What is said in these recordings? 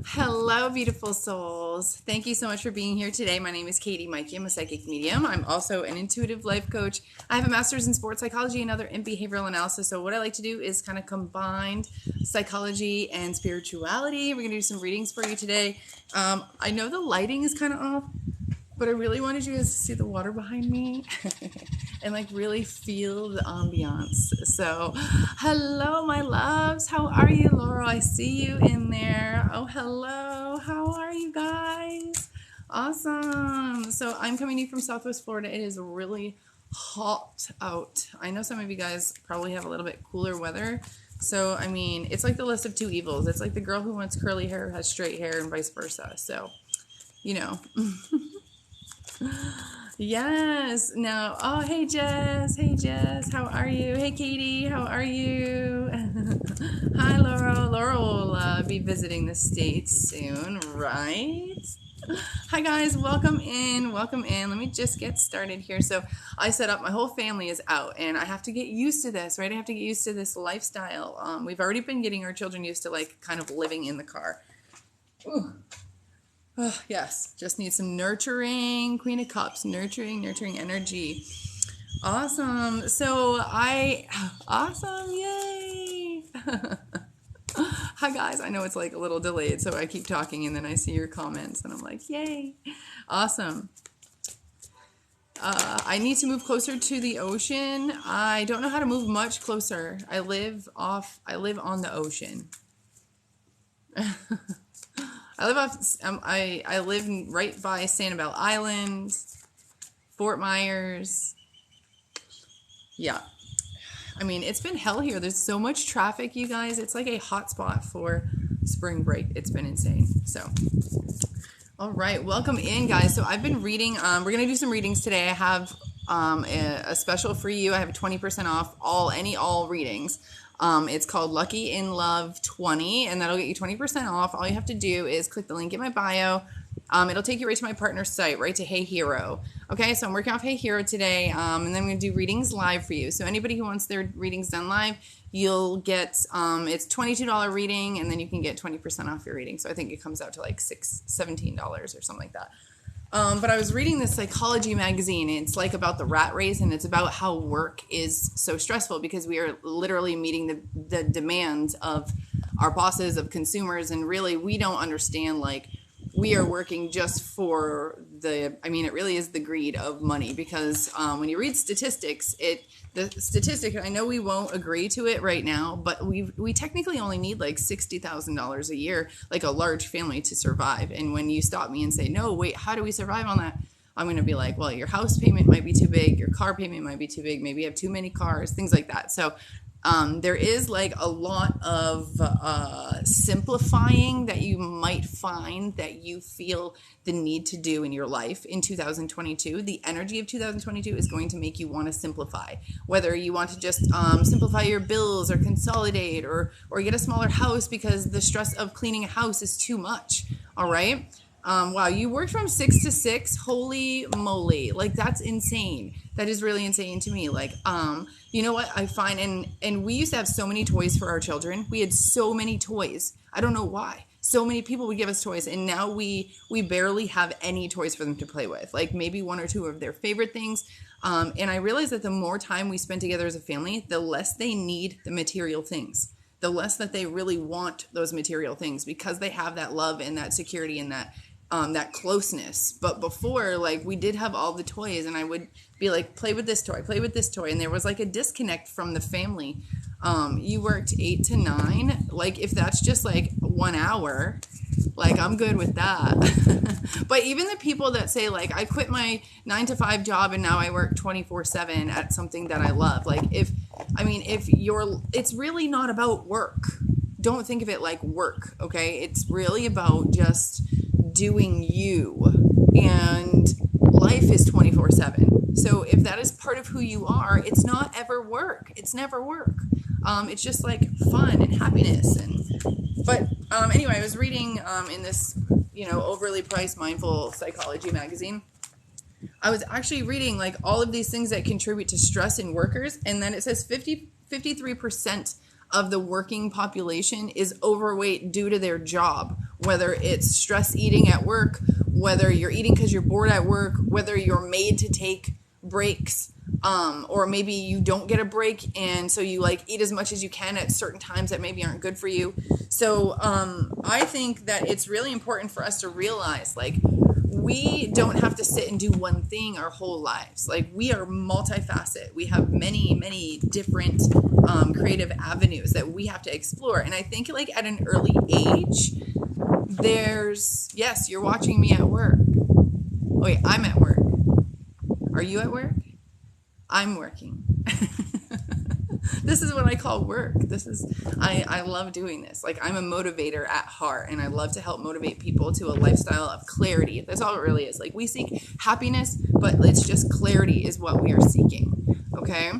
Hello, beautiful souls. Thank you so much for being here today. My name is Katie Maike. I'm a psychic medium. I'm also an intuitive life coach. I have a master's in sports psychology and other in behavioral analysis. So what I like to do is kind of combine psychology and spirituality. We're going to do some readings for you today. I know the lighting is kind of off, but I really wanted you guys to see the water behind me and like really feel the ambiance. So, hello, my loves. How are you, Laurel? I see you in there. Oh, hello. How are you guys? Awesome. So, I'm coming to you from Southwest Florida. It is really hot out. I know some of you guys probably have a little bit cooler weather. So, I mean, it's like the list of two evils. It's like the girl who wants curly hair has straight hair and vice versa. So, you know. Yes. Now, oh, hey, Jess. Hey, Jess. How are you? Hey, Katie. How are you? Hi, Laurel. Laurel will be visiting the States soon, right? Hi, guys. Welcome in. Welcome in. Let me just get started here. So I set up, my whole family is out, and I have to get used to this, right? I have to get used to this lifestyle. We've already been getting our children used to, like, kind of living in the car. Ooh. Oh, yes, just need some nurturing, Queen of Cups, nurturing energy. Awesome. So awesome, yay. Hi, guys. I know it's like a little delayed, so I keep talking and then I see your comments and I'm like, yay. Awesome. I need to move closer to the ocean. I don't know how to move much closer. I live on the ocean. I live right by Sanibel Island, Fort Myers. Yeah. I mean, it's been hell here. There's so much traffic, you guys. It's like a hot spot for spring break. It's been insane. So, all right. Welcome in, guys. So I've been reading. We're going to do some readings today. I have a special for you. I have 20% off all readings. It's called Lucky in Love 20, and that'll get you 20% off. All you have to do is click the link in my bio. It'll take you right to my partner's site, right to Hey Hero. Okay, so I'm working off Hey Hero today, and then I'm going to do readings live for you. So anybody who wants their readings done live, you'll get, it's $22 reading, and then you can get 20% off your reading. So I think it comes out to like $17 or something like that. But I was reading this psychology magazine, and it's like about the rat race, and it's about how work is so stressful because we are literally meeting the demands of our bosses, of consumers, and really we don't understand, like, we are working just for it really is the greed of money because when you read statistics, the statistic, I know we won't agree to it right now, but we technically only need like $60,000 a year, like a large family, to survive. And when you stop me and say, no, wait, how do we survive on that? I'm going to be like, well, your house payment might be too big, your car payment might be too big, maybe you have too many cars, things like that. So there is like a lot of simplifying that you might find that you feel the need to do in your life in 2022. The energy of 2022 is going to make you want to simplify, whether you want to just simplify your bills or consolidate or get a smaller house because the stress of cleaning a house is too much. All right. Wow, you worked from 6 to 6. Holy moly. Like, that's insane. That is really insane to me. Like, you know what I find, and we used to have so many toys for our children. We had so many toys. I don't know why. So many people would give us toys, and now we barely have any toys for them to play with. Like, maybe one or two of their favorite things. And I realized that the more time we spend together as a family, the less they need the material things. The less that they really want those material things because they have that love and that security and that closeness. But before, like, we did have all the toys, and I would be like, play with this toy, and there was like a disconnect from the family. You worked 8 to 9. Like, if that's just like 1 hour, like, I'm good with that. But even the people that say, like, I quit my 9 to 5 job and now I work 24/7 at something that I love. Like, it's really not about work. Don't think of it like work, okay? It's really about just doing you, and life is 24/7. So if that is part of who you are, it's not ever work. It's never work. It's just like fun and happiness. But anyway, I was reading in this, overly priced mindful psychology magazine. I was actually reading like all of these things that contribute to stress in workers, and then it says 53% of the working population is overweight due to their job. whether it's stress eating at work, whether you're eating because you're bored at work, whether you're made to take breaks, or maybe you don't get a break and so you like eat as much as you can at certain times that maybe aren't good for you. So I think that it's really important for us to realize, like, we don't have to sit and do one thing our whole lives. Like, we are multifaceted. We have many, many different creative avenues that we have to explore. And I think, like, at an early age, yes, you're watching me at work. Oh, wait, I'm at work. Are you at work? I'm working. This is what I call work. I love doing this. Like, I'm a motivator at heart, and I love to help motivate people to a lifestyle of clarity. That's all it really is. Like, we seek happiness, but it's just clarity is what we are seeking. Okay?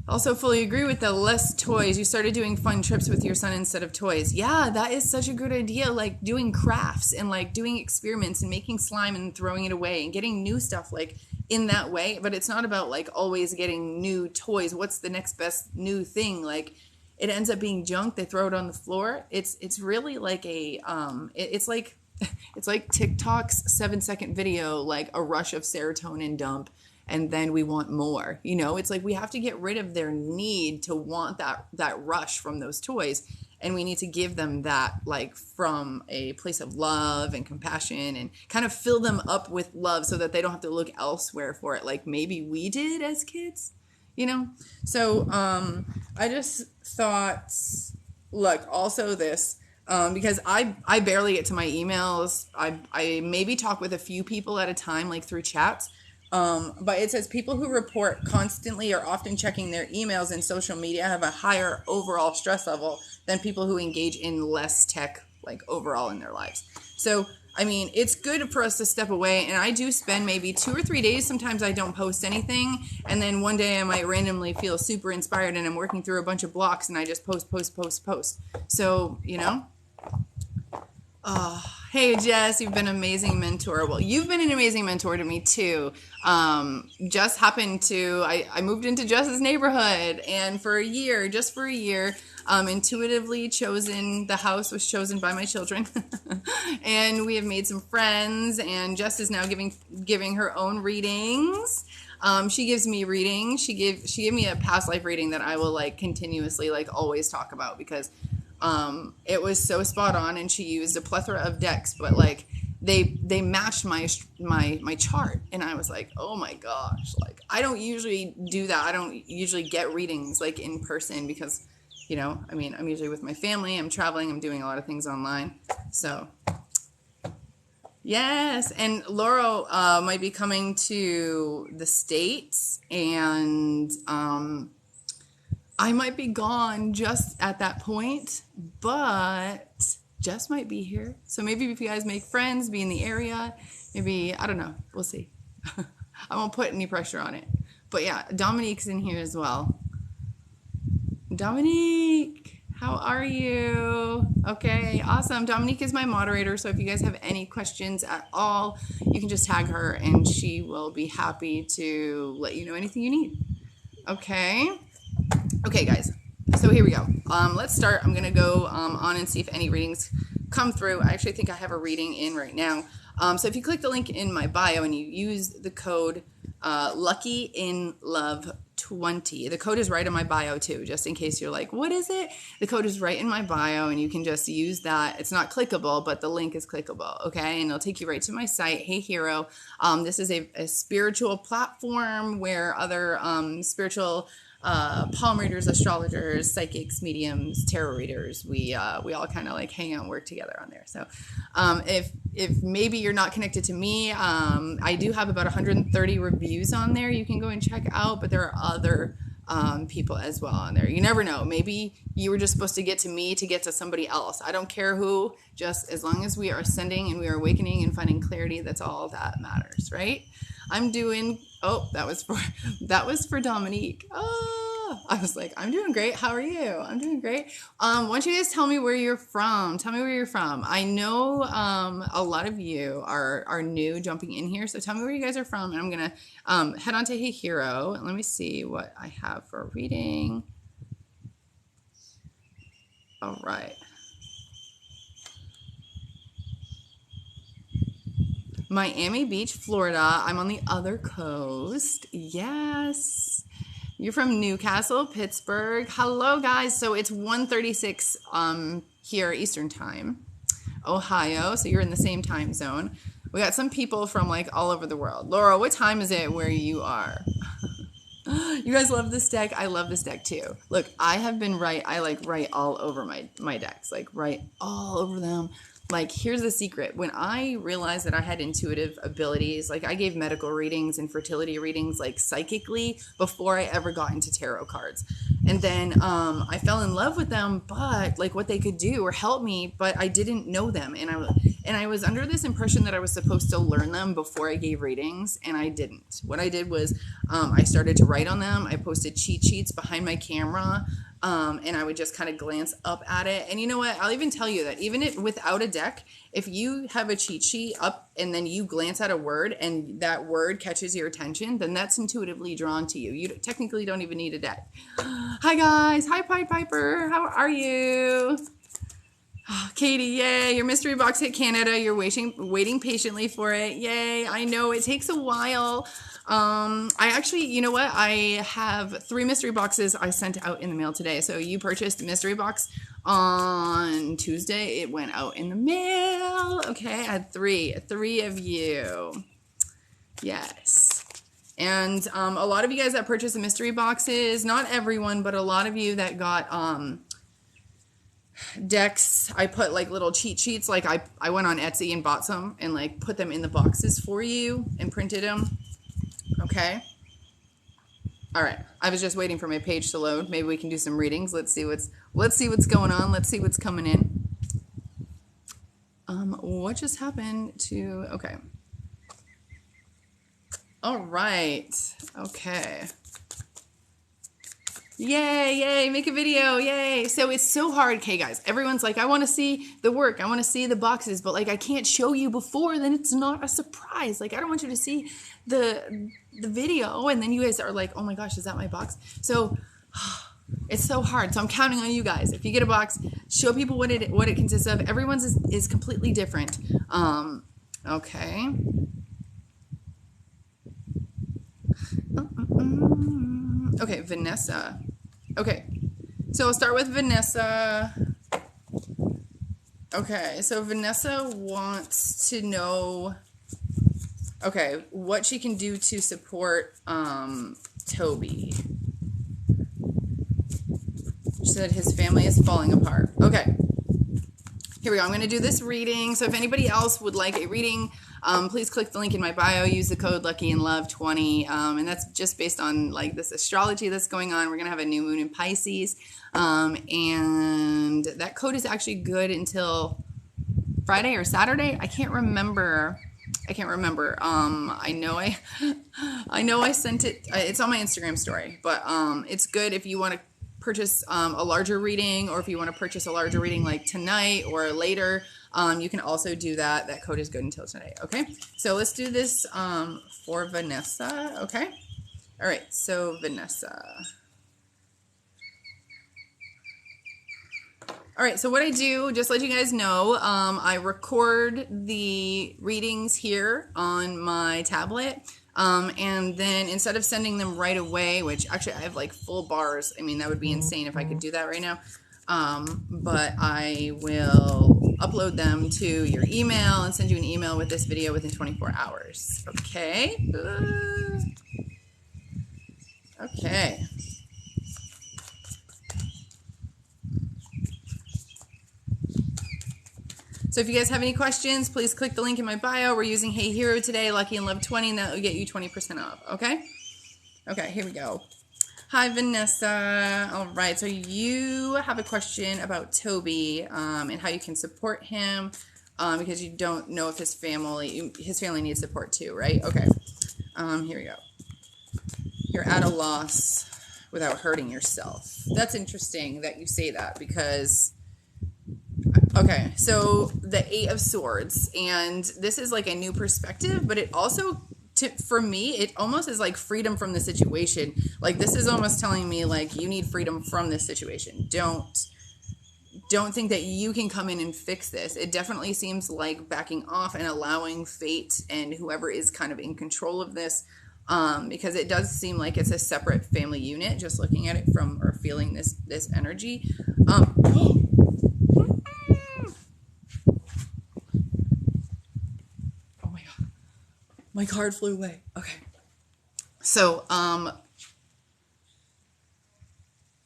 Also fully agree with the less toys. You started doing fun trips with your son instead of toys. Yeah, that is such a good idea. Like, doing crafts and like doing experiments and making slime and throwing it away and getting new stuff, like, in that way. But it's not about like always getting new toys. What's the next best new thing? Like, it ends up being junk. They throw it on the floor. It's really like it's like TikTok's 7-second video, like a rush of serotonin dump, and then we want more. You know, it's like we have to get rid of their need to want that rush from those toys. And we need to give them that, like, from a place of love and compassion, and kind of fill them up with love so that they don't have to look elsewhere for it, like maybe we did as kids, you know? So I just thought, look, also this, because I barely get to my emails. I maybe talk with a few people at a time, like through chats. But it says people who report constantly or often checking their emails and social media have a higher overall stress level than people who engage in less tech, like, overall in their lives. So, I mean, it's good for us to step away. And I do spend maybe 2 or 3 days. Sometimes I don't post anything. And then one day I might randomly feel super inspired and I'm working through a bunch of blocks and I just post. So, you know. Hey, Jess, you've been an amazing mentor. Well, you've been an amazing mentor to me, too. Just happened to, I moved into Jess's neighborhood, and for a year, intuitively chosen, the house was chosen by my children. And we have made some friends, and Jess is now giving her own readings. She gives me readings. She gave me a past life reading that I will, like, continuously, like, always talk about, because it was so spot on, and she used a plethora of decks, but like they matched my chart, and I was like, oh my gosh, like, I don't usually do that. I don't usually get readings like in person because, you know, I mean, I'm usually with my family, I'm traveling, I'm doing a lot of things online. So yes, and Laurel might be coming to the States, and I might be gone just at that point, but Jess might be here. So maybe if you guys make friends, be in the area, maybe, I don't know. We'll see. I won't put any pressure on it. But yeah, Dominique's in here as well. Dominique, how are you? Okay, awesome. Dominique is my moderator, so if you guys have any questions at all, you can just tag her and she will be happy to let you know anything you need. Okay, guys, so here we go. Let's start. I'm going to go on and see if any readings come through. I actually think I have a reading in right now. So if you click the link in my bio and you use the code LuckyInLove20, the code is right in my bio too, just in case you're like, what is it? The code is right in my bio, and you can just use that. It's not clickable, but the link is clickable, okay? And it'll take you right to my site, Hey Hero. This is a spiritual platform where other spiritual palm readers, astrologers, psychics, mediums, tarot readers, we all kind of like hang out and work together on there. So if maybe you're not connected to me, I do have about 130 reviews on there you can go and check out, but there are other people as well on there. You never know. Maybe you were just supposed to get to me to get to somebody else. I don't care who, just as long as we are ascending and we are awakening and finding clarity, that's all that matters, right? I'm doing, that was for Dominique. Oh, I was like, I'm doing great. How are you? I'm doing great. Why don't you guys tell me where you're from? Tell me where you're from. I know a lot of you are new jumping in here, so tell me where you guys are from, and I'm going to head on to Hey Hero, and let me see what I have for a reading. All right. Miami Beach, Florida. I'm on the other coast. Yes. You're from Newcastle, Pittsburgh. Hello, guys. So it's 1:36 here Eastern Time. Ohio. So you're in the same time zone. We got some people from like all over the world. Laura, what time is it where you are? You guys love this deck. I love this deck too. Look, I have been I like write all over my decks, like write all over them. Like, here's the secret. When I realized that I had intuitive abilities, like I gave medical readings and fertility readings, like psychically, before I ever got into tarot cards. And then I fell in love with them, but like what they could do or help me, but I didn't know them. And I was under this impression that I was supposed to learn them before I gave readings, and I didn't. What I did was I started to write on them. I posted cheat sheets behind my camera. And I would just kind of glance up at it. And you know what? I'll even tell you that even without a deck, if you have a cheat sheet up and then you glance at a word and that word catches your attention, then that's intuitively drawn to you. You technically don't even need a deck. Hi, guys. Hi, Pied Piper. How are you? Oh, Katie, yay. Your mystery box hit Canada. You're waiting patiently for it. Yay. I know it takes a while. I actually, you know what? I have 3 mystery boxes I sent out in the mail today. So you purchased a mystery box on Tuesday. It went out in the mail. Okay. I had 3 of you. Yes. And, a lot of you guys that purchased the mystery boxes, not everyone, but a lot of you that got, decks, I put like little cheat sheets. Like I went on Etsy and bought some and like put them in the boxes for you and printed them. Okay. All right. I was just waiting for my page to load. Maybe we can do some readings. Let's see what's going on. Let's see what's coming in. What just happened to, okay. All right. Okay. Yay, make a video, yay. So it's so hard, okay, guys. Everyone's like, I want to see the work. I want to see the boxes, but like I can't show you before, then it's not a surprise. Like I don't want you to see the video and then you guys are like, oh my gosh, is that my box? So it's so hard. So I'm counting on you guys. If you get a box, show people what it consists of. Everyone's is completely different. Okay. Okay, Vanessa. Okay, so I'll start with Vanessa. Okay, so Vanessa wants to know, okay, what she can do to support Toby. She said his family is falling apart. Okay, here we go. I'm going to do this reading. So if anybody else would like a reading, please click the link in my bio, use the code LuckyInLove20, and that's just based on like this astrology that's going on. We're going to have a new moon in Pisces, and that code is actually good until Friday or Saturday. I can't remember. I know I sent it. It's on my Instagram story, but it's good if you want to purchase a larger reading, or if you want to purchase a larger reading like tonight or later. You can also do that. That code is good until tonight. Okay. So let's do this for Vanessa. Okay. All right. So Vanessa. All right. So what I do, just to let you guys know, I record the readings here on my tablet. And then instead of sending them right away, which actually I have like full bars. I mean, that would be insane if I could do that right now. But I will upload them to your email and send you an email with this video within 24 hours. Okay. Okay. So if you guys have any questions, please click the link in my bio. We're using Hey Hero today, Lucky and Love 20, and that will get you 20% off. Okay. Okay. Here we go. Hi, Vanessa. All right. So you have a question about Toby and how you can support him because you don't know if his family needs support too, right? Okay. Here we go. You're at a loss without hurting yourself. That's interesting that you say that because, okay, so the 8 of Swords, and this is like a new perspective, but it also, for me, it almost is like freedom from the situation. Like this is almost telling me like you need freedom from this situation. Don't don't think that you can come in and fix this. It definitely seems like backing off and allowing fate and whoever is kind of in control of this, because it does seem like it's a separate family unit, just looking at it from, or feeling this energy. Oh my God, my card flew away. Okay. So,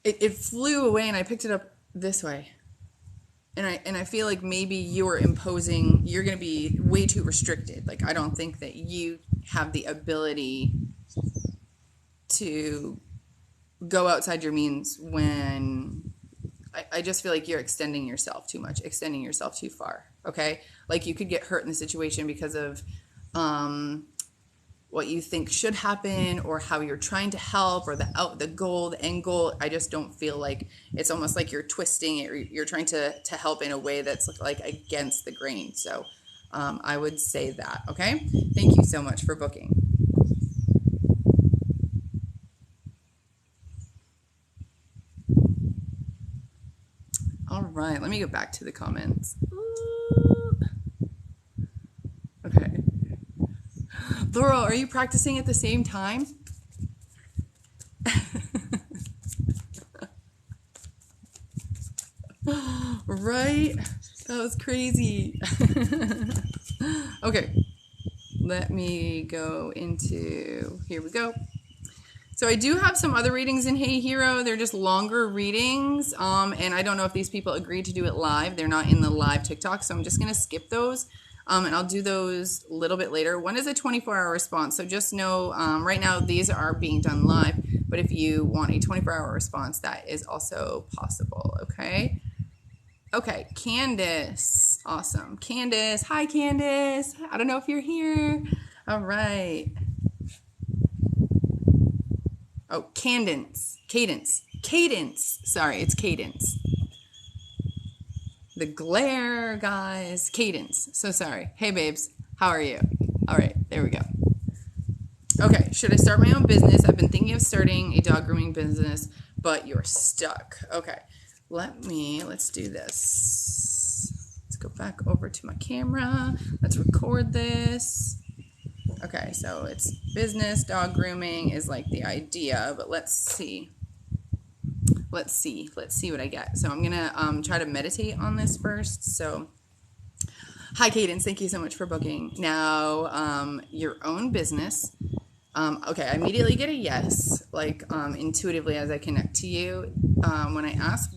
it flew away and I picked it up this way. And I feel like maybe you're going to be way too restricted. Like, I don't think that you have the ability to go outside your means when I just feel like you're extending yourself too much, extending yourself too far. Okay. Like, you could get hurt in the situation because of, what you think should happen or how you're trying to help or the end goal. I just don't feel like it's almost like you're twisting it or you're trying to help in a way that's like against the grain. So I would say that. Okay. Thank you so much for booking. All right. Let me go back to the comments. Okay. Laurel, are you practicing at the same time? Right? That was crazy. Okay. Let me go into, here we go. So I do have some other readings in Hey Hero. They're just longer readings. And I don't know if these people agreed to do it live. They're not in the live TikTok, so I'm just going to skip those. And I'll do those a little bit later. One is a 24-hour response. So just know right now these are being done live. But if you want a 24-hour response, that is also possible. Okay. Okay. Candace. Awesome. Candace. Hi, Candace. I don't know if you're here. All right. Oh, Cadence. Sorry, it's Cadence. The glare, guys. Cadence. So sorry. Hey, babes. How are you? All right. There we go. Okay. Should I start my own business? I've been thinking of starting a dog grooming business, but you're stuck. Okay. Let's do this. Let's go back over to my camera. Let's record this. Okay. So it's business. Dog grooming is like the idea, but let's see. Let's see what I get. So I'm going to try to meditate on this first. So, hi, Cadence. Thank you so much for booking. Now, your own business. Okay, I immediately get a yes, like intuitively as I connect to you. When I ask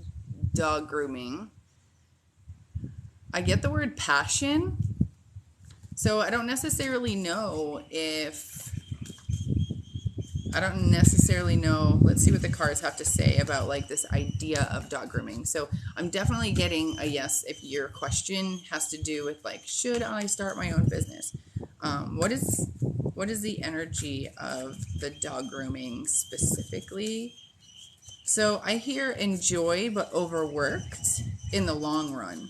dog grooming, I get the word passion. So I don't necessarily know let's see what the cards have to say about like this idea of dog grooming. So I'm definitely getting a yes if your question has to do with like, should I start my own business? What is the energy of the dog grooming specifically? So I hear enjoy but overworked in the long run.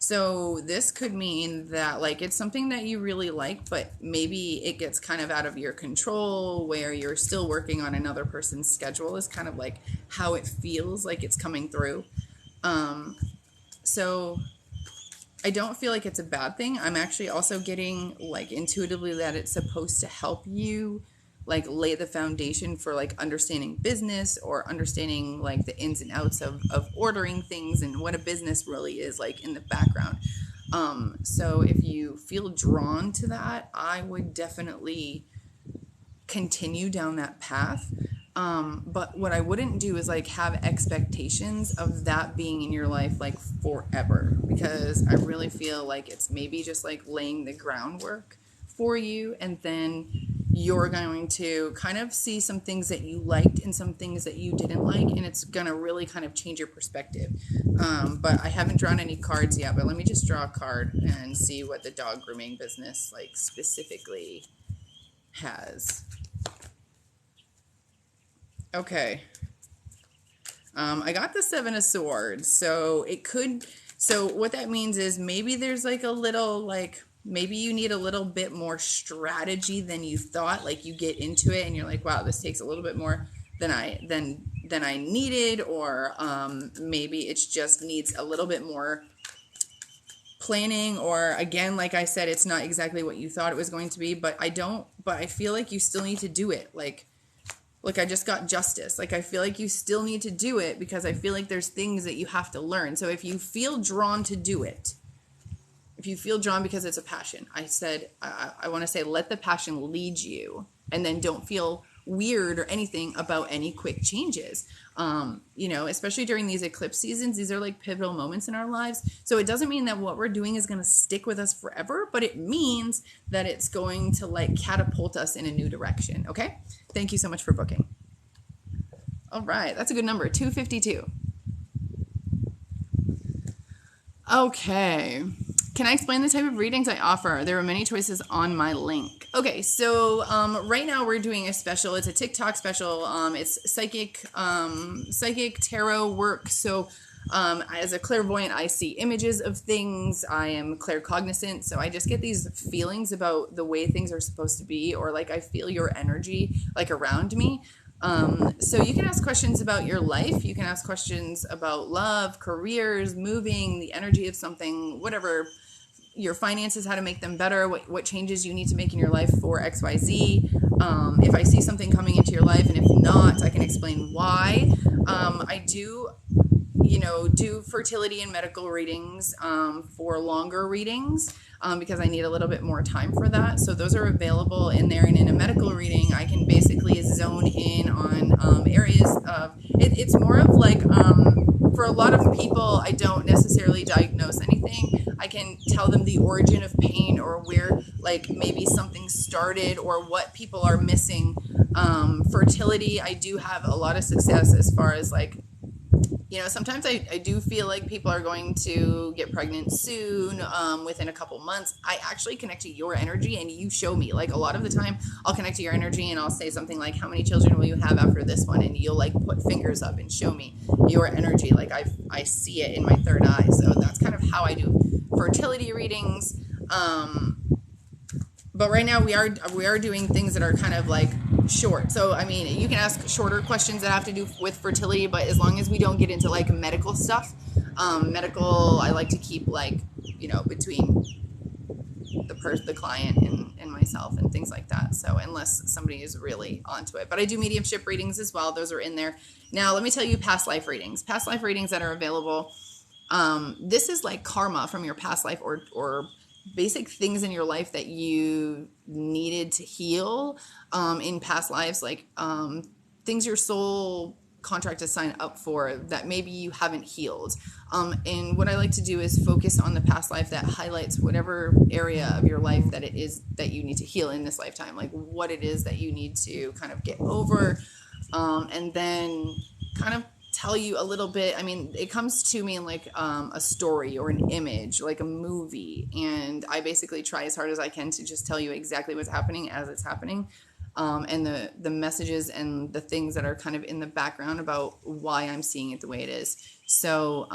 So this could mean that like it's something that you really like, but maybe it gets kind of out of your control where you're still working on another person's schedule is kind of like how it feels like it's coming through. So I don't feel like it's a bad thing. I'm actually also getting like intuitively that it's supposed to help you like lay the foundation for like understanding business or understanding like the ins and outs of ordering things and what a business really is like in the background. So if you feel drawn to that, I would definitely continue down that path. But what I wouldn't do is like have expectations of that being in your life like forever, because I really feel like it's maybe just like laying the groundwork for you, and then you're going to kind of see some things that you liked and some things that you didn't like, and it's going to really kind of change your perspective. But I haven't drawn any cards yet, but let me just draw a card and see what the dog grooming business like specifically has. Okay. I got the 7 of Swords, so what that means is maybe there's like a little like, maybe you need a little bit more strategy than you thought. Like you get into it and you're like, wow, this takes a little bit more than I needed, or maybe it just needs a little bit more planning, or again, like I said, it's not exactly what you thought it was going to be, but I feel like you still need to do it. Like I just got justice. Like, I feel like you still need to do it because I feel like there's things that you have to learn. So if you feel drawn to do it, if you feel drawn because it's a passion, I want to say, let the passion lead you, and then don't feel weird or anything about any quick changes. Especially during these eclipse seasons, these are like pivotal moments in our lives. So it doesn't mean that what we're doing is going to stick with us forever, but it means that it's going to like catapult us in a new direction. Okay. Thank you so much for booking. All right. That's a good number. 252. Okay. Can I explain the type of readings I offer? There are many choices on my link. Okay, so right now we're doing a special. It's a TikTok special. It's psychic tarot work. So as a clairvoyant, I see images of things. I am claircognizant, so I just get these feelings about the way things are supposed to be, or like I feel your energy like around me. So you can ask questions about your life. You can ask questions about love, careers, moving, the energy of something, whatever, your finances, how to make them better, what changes you need to make in your life for XYZ. If I see something coming into your life, and if not, I can explain why. I do fertility and medical readings for longer readings because I need a little bit more time for that. So those are available in there. And in a medical reading, I can basically zone in on areas of it. It's more of like for a lot of people, I don't necessarily diagnose anything. I can tell them the origin of pain, or where like maybe something started, or what people are missing. Fertility, I do have a lot of success as far as like, sometimes I do feel like people are going to get pregnant soon, within a couple months. I actually connect to your energy, and you show me. Like, a lot of the time I'll connect to your energy, and I'll say something like, how many children will you have after this one? And you'll like put fingers up and show me your energy. Like I see it in my third eye. So that's kind of how I do fertility readings. But right now we are doing things that are kind of like short. So, I mean, you can ask shorter questions that have to do with fertility, but as long as we don't get into like medical stuff, I like to keep like, between the client and myself and things like that. So unless somebody is really onto it, but I do mediumship readings as well. Those are in there. Now, let me tell you past life readings that are available. This is like karma from your past life, or basic things in your life that you needed to heal in past lives, like things your soul contract to sign up for that maybe you haven't healed. And what I like to do is focus on the past life that highlights whatever area of your life that it is that you need to heal in this lifetime, like what it is that you need to kind of get over, and then kind of tell you a little bit. I mean, it comes to me in like a story or an image, like a movie, and I basically try as hard as I can to just tell you exactly what's happening as it's happening, and the messages and the things that are kind of in the background about why I'm seeing it the way it is. So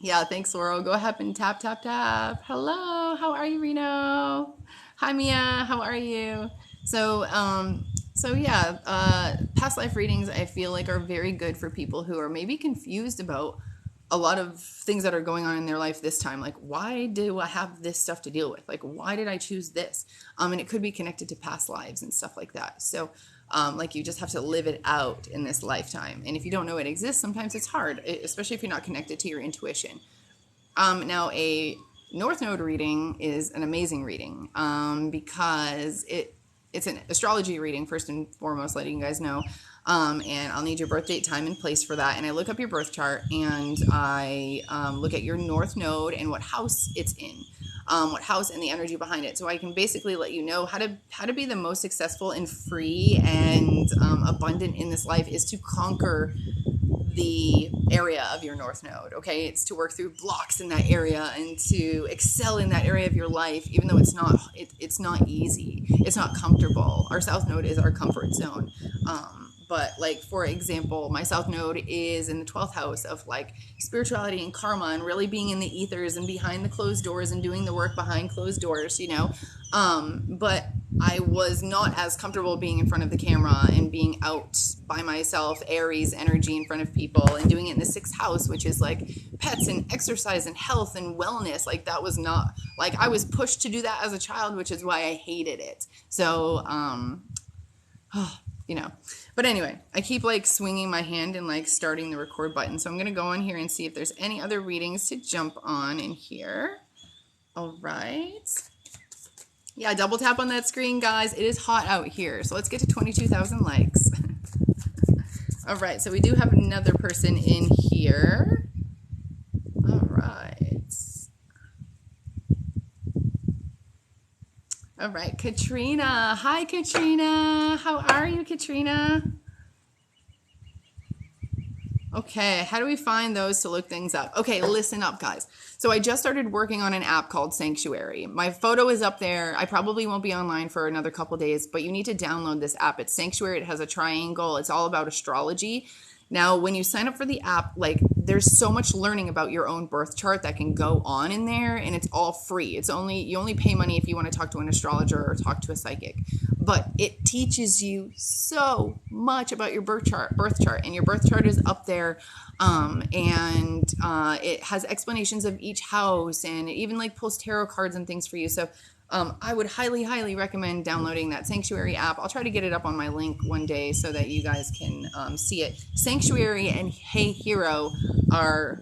yeah, thanks, Laurel. Go ahead and tap hello, how are you, Reno? Hi, Mia, how are you? So yeah, past life readings I feel like are very good for people who are maybe confused about a lot of things that are going on in their life this time. Like, why do I have this stuff to deal with? Like, why did I choose this? And it could be connected to past lives and stuff like that. So like, you just have to live it out in this lifetime. And if you don't know it exists, sometimes it's hard, especially if you're not connected to your intuition. Now, a North Node reading is an amazing reading because it's an astrology reading, first and foremost, letting you guys know. And I'll need your birth date, time, and place for that. And I look up your birth chart, and I look at your North Node and what house it's in, what house and the energy behind it. So I can basically let you know how to be the most successful and free and abundant in this life is to conquer the area of your North Node. Okay, it's to work through blocks in that area and to excel in that area of your life, even though it's not easy, it's not comfortable. Our South Node is our comfort zone, but like, for example, my South Node is in the 12th house of like spirituality and karma and really being in the ethers and behind the closed doors and doing the work behind closed doors, you know. But I was not as comfortable being in front of the camera and being out by myself, Aries energy in front of people, and doing it in the 6th house, which is like pets and exercise and health and wellness. Like, that was not, like, I was pushed to do that as a child, which is why I hated it. So, you know, but anyway, I keep like swinging my hand and like starting the record button. So I'm going to go on here and see if there's any other readings to jump on in here. All right. Yeah, double tap on that screen, guys. It is hot out here. So let's get to 22,000 likes. All right. So we do have another person in here. All right. All right, Katrina. Hi, Katrina. How are you, Katrina? Okay, how do we find those to look things up? Okay, listen up, guys. So I just started working on an app called Sanctuary. My photo is up there. I probably won't be online for another couple days, but you need to download this app. It's Sanctuary. It has a triangle. It's all about astrology. Now, when you sign up for the app, like, there's so much learning about your own birth chart that can go on in there, and it's all free. It's only, you only pay money if you want to talk to an astrologer or talk to a psychic. But it teaches you so much about your birth chart, and your birth chart is up there, and it has explanations of each house, and it even like pulls tarot cards and things for you. So I would highly, highly recommend downloading that Sanctuary app. I'll try to get it up on my link one day so that you guys can see it. Sanctuary and Hey Hero are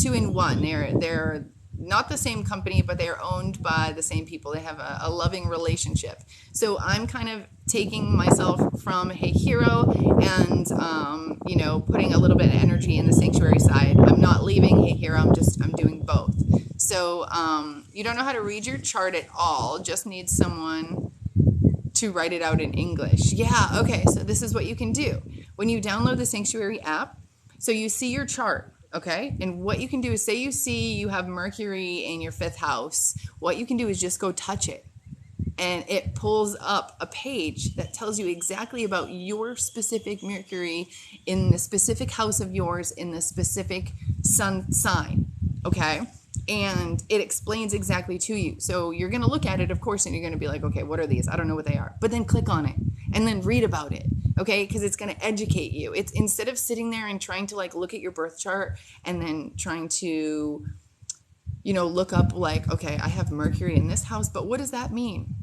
2 in 1. They're not the same company, but they are owned by the same people. They have a loving relationship. So I'm kind of taking myself from Hey Hero and, you know, putting a little bit of energy in the Sanctuary side. I'm not leaving Hey Hero. I'm doing both. So you don't know how to read your chart at all, just need someone to write it out in English. Yeah, okay, so this is what you can do. When you download the Sanctuary app, so you see your chart, okay? And what you can do is, say you have Mercury in your 5th house, what you can do is just go touch it. And it pulls up a page that tells you exactly about your specific Mercury in the specific house of yours in the specific sun sign, okay? And it explains exactly to you. So you're going to look at it, of course, and you're going to be like, okay, what are these? I don't know what they are. But then click on it and then read about it, okay? Because it's going to educate you. It's, instead of sitting there and trying to like look at your birth chart and then trying to, you know, look up like, okay, I have Mercury in this house, but what does that mean?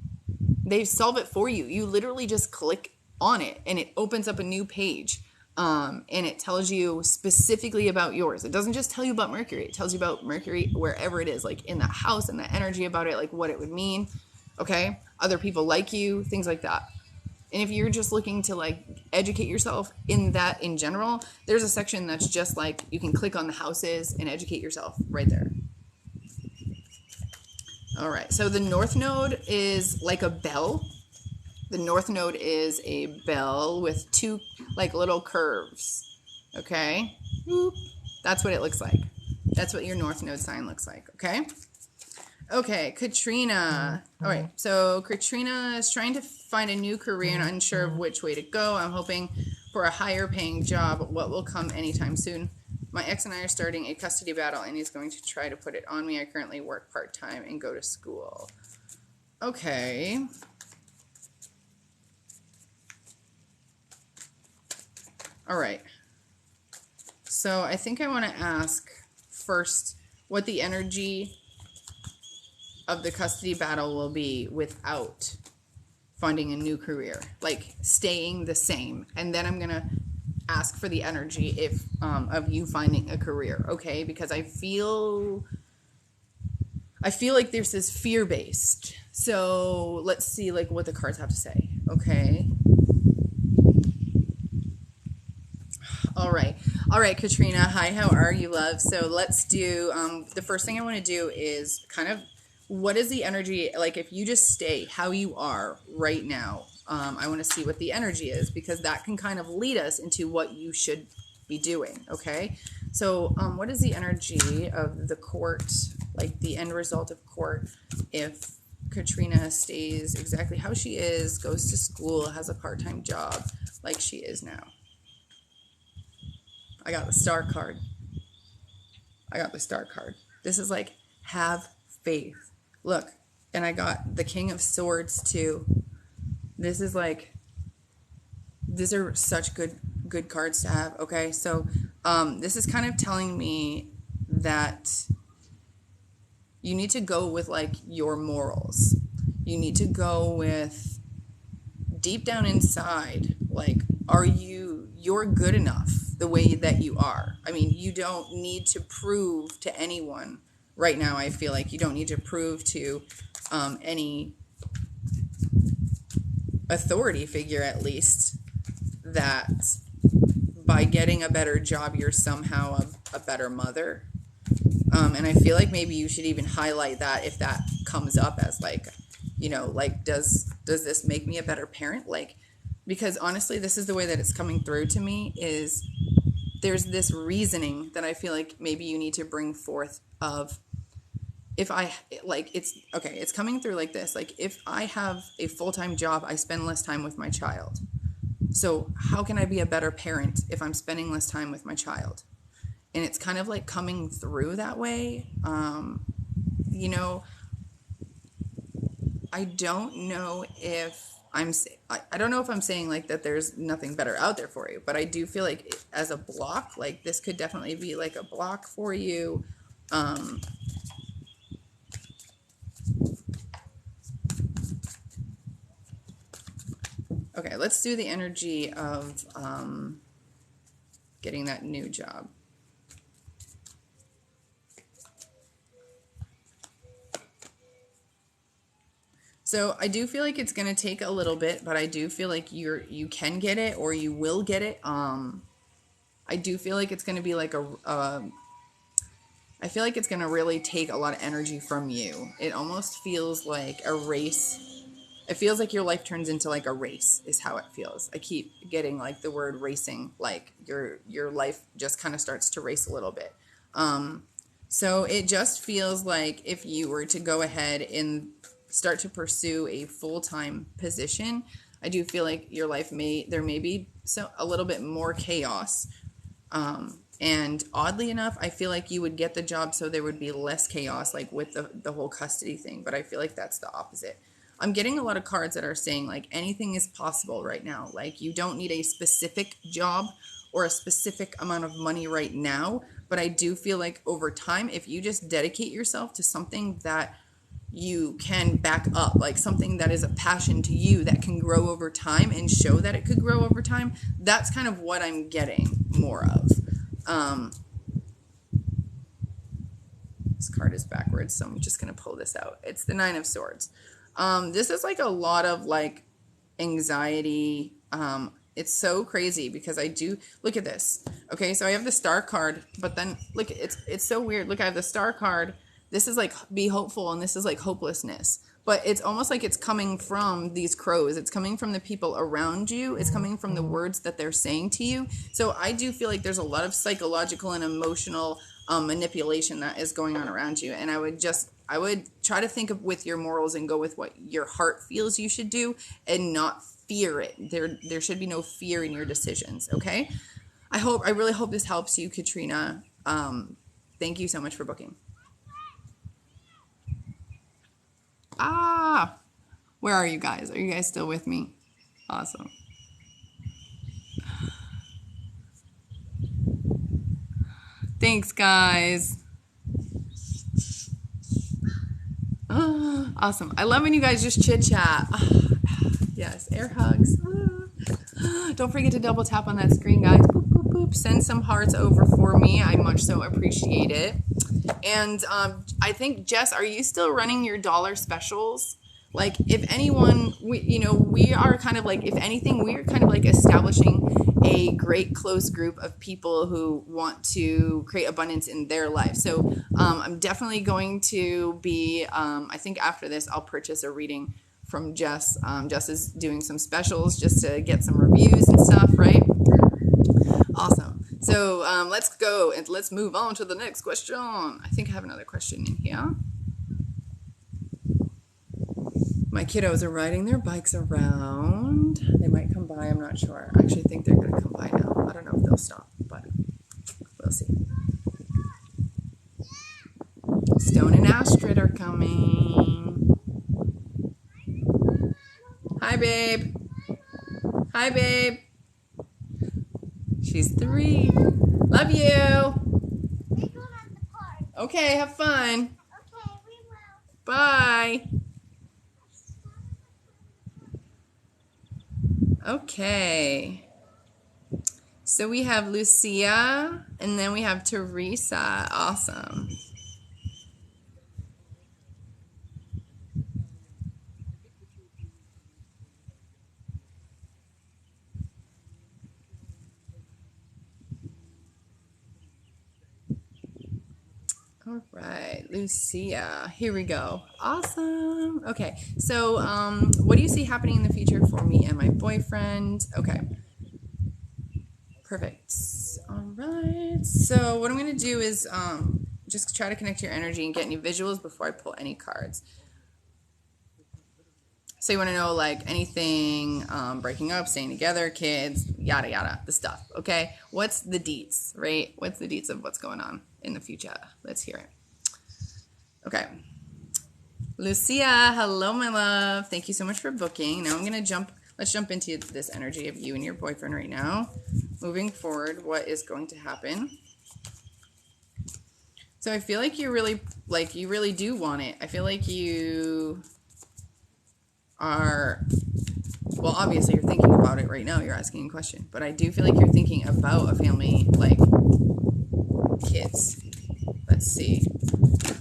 They solve it for you. You literally just click on it and it opens up a new page. And it tells you specifically about yours. It doesn't just tell you about Mercury. It tells you about Mercury wherever it is, like in the house and the energy about it, like what it would mean. Okay. Other people like you, things like that. And if you're just looking to like educate yourself in that in general, there's a section that's just like, you can click on the houses and educate yourself right there. All right. So the North Node is like a bell. The North Node is a bell with 2 like little curves, okay? Boop. That's what it looks like. That's what your North Node sign looks like, okay? Okay, Katrina. All right, so Katrina is trying to find a new career and unsure of which way to go. I'm hoping for a higher paying job. What will come anytime soon? My ex and I are starting a custody battle, and he's going to try to put it on me. I currently work part-time and go to school. Okay. All right, so I think I want to ask first what the energy of the custody battle will be without finding a new career, like staying the same. And then I'm going to ask for the energy if of you finding a career, okay? Because I feel like there's this fear-based. So let's see like what the cards have to say, okay? All right, Katrina. Hi, how are you, love? So let's do, the first thing I want to do is kind of, what is the energy, like if you just stay how you are right now, I want to see what the energy is, because that can kind of lead us into what you should be doing, okay? So what is the energy of the court, like the end result of court, if Katrina stays exactly how she is, goes to school, has a part-time job like she is now. I got the star card. This is like, have faith. Look, and I got the King of Swords too. This is like, these are such good cards to have. Okay, so this is kind of telling me that you need to go with like your morals. You need to go with deep down inside, like, you're good enough the way that you are. I mean, you don't need to prove to anyone right now. I feel like you don't need to prove to any authority figure, at least, that by getting a better job, you're somehow a better mother. And I feel like maybe you should even highlight that if that comes up as like, like, does this make me a better parent? Like, because honestly, this is the way that it's coming through to me, is there's this reasoning that I feel like maybe you need to bring forth of, if I, like, it's coming through like this. Like, if I have a full-time job, I spend less time with my child. So how can I be a better parent if I'm spending less time with my child? And it's kind of like coming through that way. I don't know if I don't know if I'm saying like that there's nothing better out there for you, but I do feel like as a block, like this could definitely be like a block for you. Okay, let's do the energy of getting that new job. So I do feel like it's going to take a little bit, but I do feel like you can get it, or you will get it. I do feel like it's going to be like I feel like it's going to really take a lot of energy from you. It almost feels like a race. It feels like your life turns into like a race is how it feels. I keep getting like the word racing, like your life just kind of starts to race a little bit. So it just feels like if you were to go ahead and start to pursue a full-time position, I do feel like your life there may be a little bit more chaos. And oddly enough, I feel like you would get the job so there would be less chaos, like with the whole custody thing. But I feel like that's the opposite. I'm getting a lot of cards that are saying like anything is possible right now. Like you don't need a specific job or a specific amount of money right now. But I do feel like over time, if you just dedicate yourself to something that you can back up, like something that is a passion to you that can grow over time and show that it could grow over time, that's kind of what I'm getting more of. This card is backwards, so I'm just going to pull this out. It's the Nine of Swords. This is like a lot of like anxiety. It's so crazy because I do look at this. Okay, so I have the Star card, but then look, it's so weird. Look, I have the Star card. This is like be hopeful, and this is like hopelessness. But it's almost like it's coming from these crows. It's coming from the people around you. It's coming from the words that they're saying to you. So I do feel like there's a lot of psychological and emotional manipulation that is going on around you. And I would try to think of with your morals and go with what your heart feels you should do and not fear it. There should be no fear in your decisions. Okay. I really hope this helps you, Katrina. Thank you so much for booking. Where are you guys? Are you guys still with me? Awesome. Thanks, guys. Awesome. I love when you guys just chit chat. Yes, air hugs. Don't forget to double tap on that screen, guys. Boop, boop, boop. Send some hearts over for me. I much so appreciate it. And I think, Jess, are you still running your dollar specials? Like, if anyone, we are kind of like, if anything, we're kind of like establishing a great close group of people who want to create abundance in their life. So I'm definitely going to be, I think after this, I'll purchase a reading from Jess. Jess is doing some specials just to get some reviews and stuff, right? Awesome. So let's go and let's move on to the next question. I think I have another question in here. My kiddos are riding their bikes around. They might come by, I'm not sure. I actually think they're going to come by now. I don't know if they'll stop, but we'll see. Stone and Astrid are coming. Hi, babe. Hi, babe. She's 3. Love you. Okay, have fun. Okay, we will. Bye. Okay. So we have Lucia, and then we have Teresa. Awesome. All right, Lucia. Here we go. Awesome. Okay, so what do you see happening in the future for me and my boyfriend? Okay. Perfect. All right. So what I'm going to do is just try to connect your energy and get any visuals before I pull any cards. So you want to know like anything, breaking up, staying together, kids, yada, yada, the stuff. Okay. What's the deets, right? What's the deets of what's going on in the future? Let's hear it. Okay. Lucia, hello, my love. Thank you so much for booking. Now I'm going to let's jump into this energy of you and your boyfriend right now. Moving forward, what is going to happen? So I feel like you really do want it. I feel like you are, well, obviously you're thinking about it right now. You're asking a question, but I do feel like you're thinking about a family, like kids. Let's see.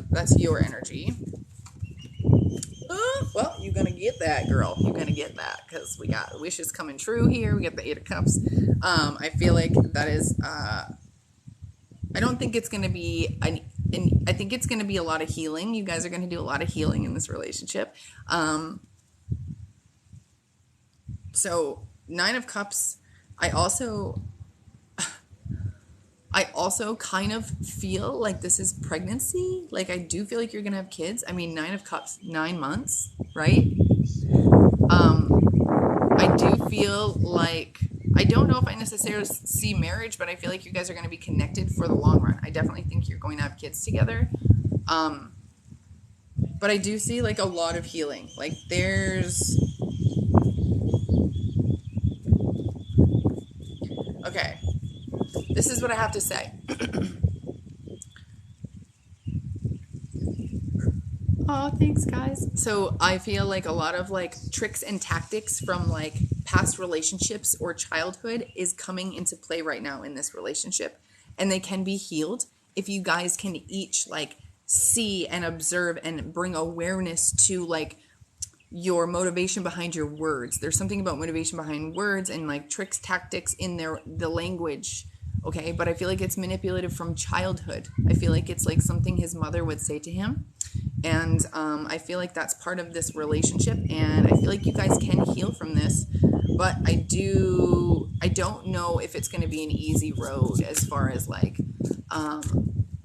That's your energy. Well, you're going to get that, girl. You're going to get that because we got wishes coming true here. We got the 8 of Cups. I feel like that is, I don't think it's going to be, I think it's going to be a lot of healing. You guys are going to do a lot of healing in this relationship. So 9 of Cups, I also kind of feel like this is pregnancy. Like I do feel like you're going to have kids. I mean, 9 of Cups, 9 months, right? I do feel like, I don't know if I necessarily see marriage, but I feel like you guys are going to be connected for the long run. I definitely think you're going to have kids together. But I do see like a lot of healing. Like there's, okay, this is what I have to say. Oh, thanks, guys. So I feel like a lot of like tricks and tactics from like past relationships or childhood is coming into play right now in this relationship. And they can be healed if you guys can each like see and observe and bring awareness to like your motivation behind your words. There's something about motivation behind words and like tricks, tactics in the language. Okay, but I feel like it's manipulative from childhood. I feel like it's like something his mother would say to him. And I feel like that's part of this relationship. And I feel like you guys can heal from this. But I don't know if it's going to be an easy road as far as like,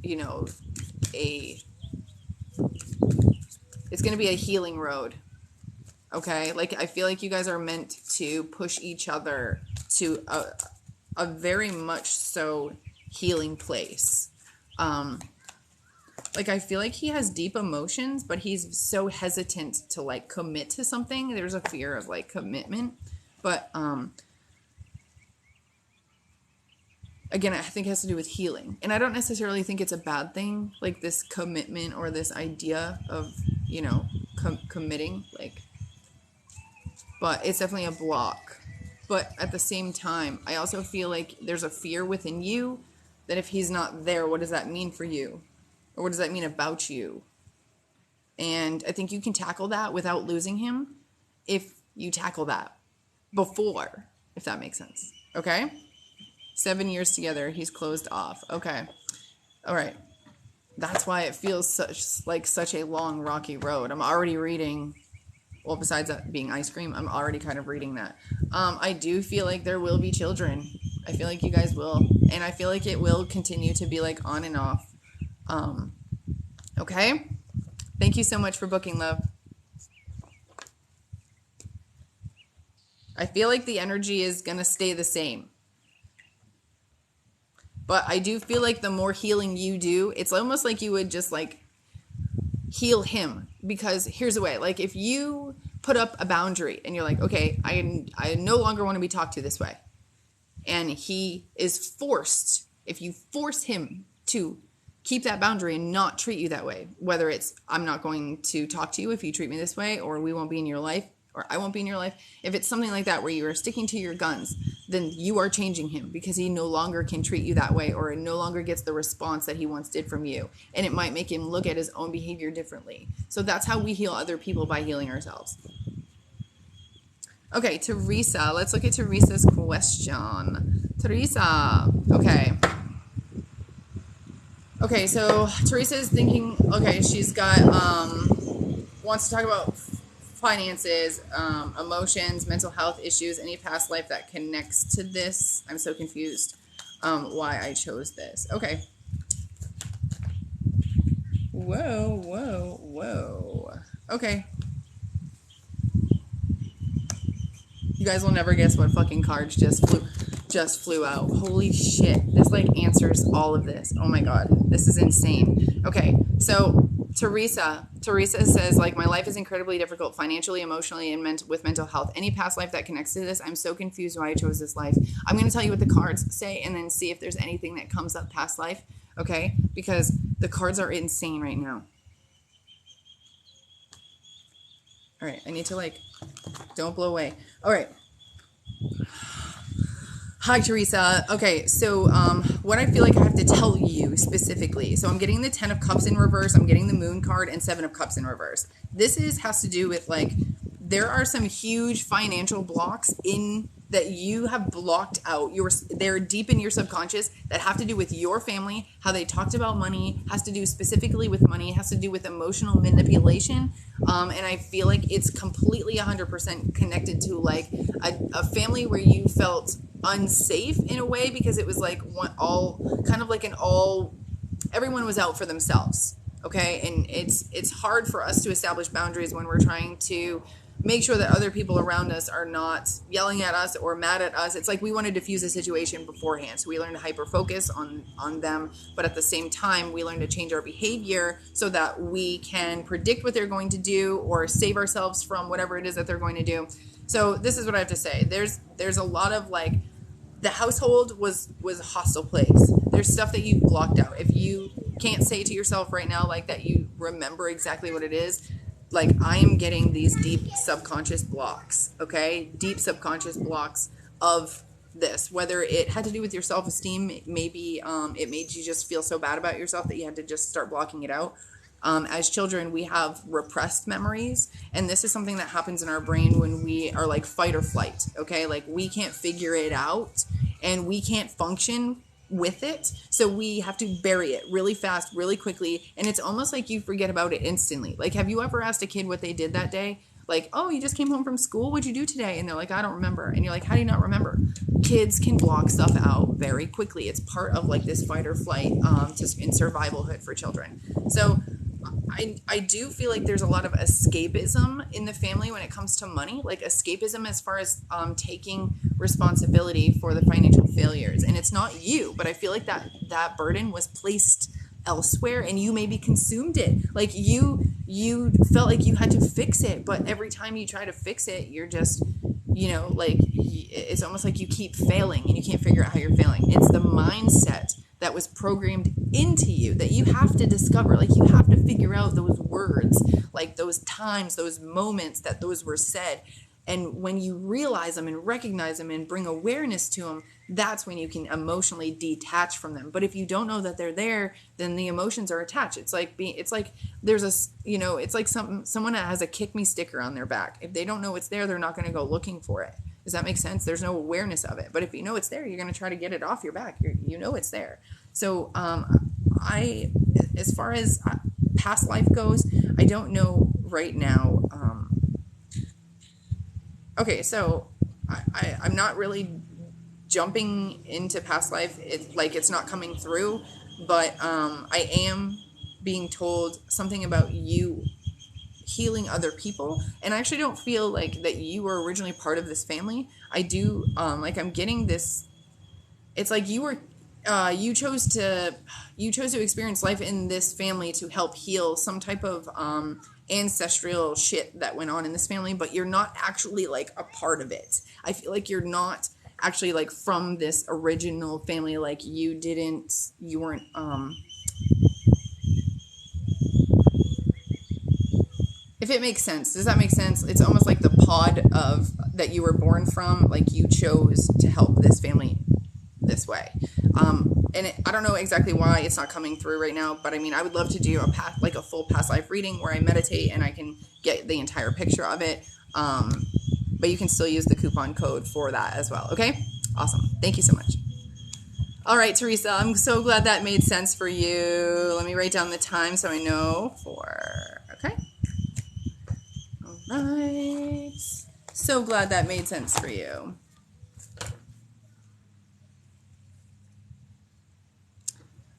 you know, it's going to be a healing road. Okay, like I feel like you guys are meant to push each other to a very much so healing place. Like I feel like he has deep emotions, but he's so hesitant to like commit to something. There's a fear of like commitment, but again, I think it has to do with healing, and I don't necessarily think it's a bad thing, like this commitment or this idea of, you know, committing, like, but it's definitely a block. But at the same time, I also feel like there's a fear within you that if he's not there, what does that mean for you? Or what does that mean about you? And I think you can tackle that without losing him if you tackle that before, if that makes sense. Okay? 7 years together, he's closed off. Okay. All right. That's why it feels such a long, rocky road. I'm already reading, well, besides that being ice cream, I'm already kind of reading that. I do feel like there will be children. I feel like you guys will. And I feel like it will continue to be like on and off. Okay? Thank you so much for booking, love. I feel like the energy is going to stay the same. But I do feel like the more healing you do, it's almost like you would just like heal him. Because here's the way, like if you put up a boundary and you're like, okay, I no longer want to be talked to this way. And he is forced, if you force him to keep that boundary and not treat you that way, whether it's I'm not going to talk to you if you treat me this way, or we won't be in your life, or I won't be in your life. If it's something like that where you are sticking to your guns, then you are changing him because he no longer can treat you that way, or no longer gets the response that he once did from you. And it might make him look at his own behavior differently. So that's how we heal other people, by healing ourselves. Okay, Teresa. Let's look at Teresa's question. Teresa. Okay, so Teresa is thinking, okay, she's got, wants to talk about finances, emotions, mental health issues, any past life that connects to this. I'm so confused why I chose this. Okay. Whoa. Okay. You guys will never guess what fucking cards just flew out. Holy shit. This like answers all of this. Oh my god. This is insane. Okay. So Teresa says, like, my life is incredibly difficult financially, emotionally, and with mental health. Any past life that connects to this, I'm so confused why I chose this life. I'm going to tell you what the cards say and then see if there's anything that comes up past life, okay? Because the cards are insane right now. All right, I need to, like, don't blow away. All right. Hi, Teresa. Okay, so what I feel like I have to tell you specifically. So I'm getting the 10 of Cups in reverse. I'm getting the Moon card and 7 of Cups in reverse. This has to do with, like, there are some huge financial blocks that you have blocked out. They're deep in your subconscious that have to do with your family, how they talked about money, has to do specifically with money, has to do with emotional manipulation. And I feel like it's completely 100% connected to, like, a family where you felt unsafe in a way because it was like everyone was out for themselves. Okay. And it's hard for us to establish boundaries when we're trying to make sure that other people around us are not yelling at us or mad at us. It's like we want to diffuse a situation beforehand. So we learn to hyper focus on them. But at the same time, we learn to change our behavior so that we can predict what they're going to do or save ourselves from whatever it is that they're going to do. So this is what I have to say. There's a lot of, like, the household was a hostile place. There's stuff that you blocked out. If you can't say to yourself right now, like, that you remember exactly what it is, like, I am getting these deep subconscious blocks, okay? Deep subconscious blocks of this. Whether it had to do with your self-esteem, maybe it made you just feel so bad about yourself that you had to just start blocking it out. As children, we have repressed memories, and this is something that happens in our brain when we are, like, fight or flight, okay? Like, we can't figure it out, and we can't function with it, so we have to bury it really fast, really quickly, and it's almost like you forget about it instantly. Like, have you ever asked a kid what they did that day? Like, oh, you just came home from school? What'd you do today? And they're like, I don't remember. And you're like, how do you not remember? Kids can block stuff out very quickly. It's part of, like, this fight or flight in survivalhood for children. So I do feel like there's a lot of escapism in the family when it comes to money, like escapism as far as taking responsibility for the financial failures. And it's not you, but I feel like that burden was placed elsewhere and you maybe consumed it. Like you felt like you had to fix it, but every time you try to fix it, you're just, like, it's almost like you keep failing and you can't figure out how you're failing. It's the mindset that was programmed into you that you have to discover. Like, you have to figure out those words, like those times, those moments that those were said. And when you realize them and recognize them and bring awareness to them, that's when you can emotionally detach from them. But if you don't know that they're there, then the emotions are attached. It's like there's it's like someone that has a kick me sticker on their back. If they don't know it's there, they're not going to go looking for it. Does that make sense? There's no awareness of it. But if you know it's there, you're going to try to get it off your back. You know it's there. So as far as past life goes, I don't know right now. Okay, so I'm not really jumping into past life. It's not coming through, but I am being told something about you healing other people. And I actually don't feel like that you were originally part of this family. I do, like I'm getting this, it's like you were, you chose to experience life in this family to help heal some type of ancestral shit that went on in this family, but you're not actually like a part of it. I feel like you're not actually like from this original family. Like you weren't if it makes sense. Does that make sense? It's almost like the pod of that you were born from, like you chose to help this family this way. And I don't know exactly why it's not coming through right now, but I mean, I would love to do a full past life reading where I meditate and I can get the entire picture of it. But you can still use the coupon code for that as well. Okay? Awesome. Thank you so much. All right, Teresa, I'm so glad that made sense for you. Let me write down the time so I know okay? All right. So glad that made sense for you.